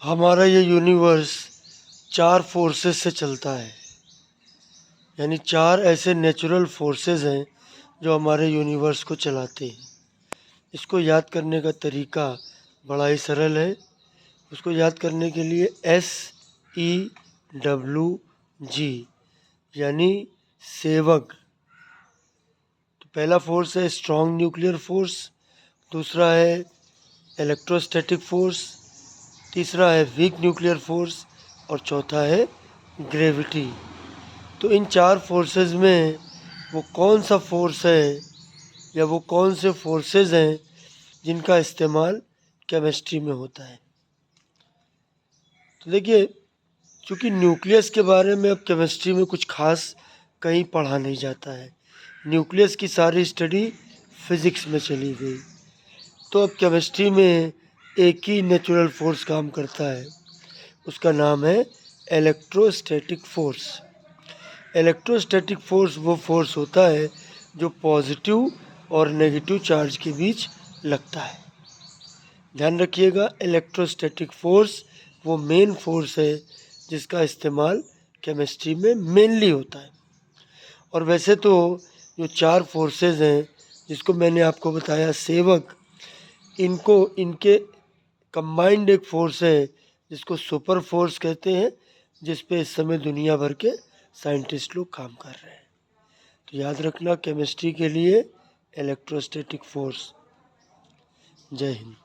हमारा ये universe 4 forces से चलता है। यानी 4 ऐसे नेचुरल फोर्सेस हैं जो हमारे यूनिवर्स को चलाते हैं। इसको याद करने का तरीका बड़ा ही सरल है। उसको याद करने के लिए SEWG यानी सेवक। तो पहला फोर्स है स्ट्रॉन्ग न्यूक्लियर फोर्स, दूसरा है इलेक्ट्रोस्टैटिक फोर्स, तीसरा है वीक न्यूक्लियर फोर्स और चौथा है ग्रेविटी। तो इन 4 फोर्सेस में वो कौन सा फोर्स है या वो कौन से फोर्सेस हैं जिनका इस्तेमाल केमिस्ट्री में होता है। तो देखिए, चूँकि न्यूक्लियस के बारे में अब केमिस्ट्री में कुछ खास कहीं पढ़ा नहीं जाता है। न्यूक्लियस की सारी स्टडी फिज़िक्स में चली गई। तो अब केमिस्ट्री में एक ही नेचुरल फोर्स काम करता है, उसका नाम है इलेक्ट्रोस्टैटिक फोर्स। इलेक्ट्रोस्टैटिक फोर्स वो फोर्स होता है जो पॉजिटिव और नेगेटिव चार्ज के बीच लगता है। ध्यान रखिएगा, इलेक्ट्रोस्टैटिक फोर्स वो मेन फोर्स है जिसका इस्तेमाल केमिस्ट्री में मेनली होता है। और वैसे तो जो 4 फोर्सेस हैं जिसको मैंने आपको बताया सेवक, इनके कंबाइंड एक फोर्स है जिसको सुपर फोर्स कहते हैं, जिस पे इस समय दुनिया भर के साइंटिस्ट लोग काम कर रहे हैं। तो याद रखना केमिस्ट्री के लिए इलेक्ट्रोस्टैटिक फोर्स। जय हिंद।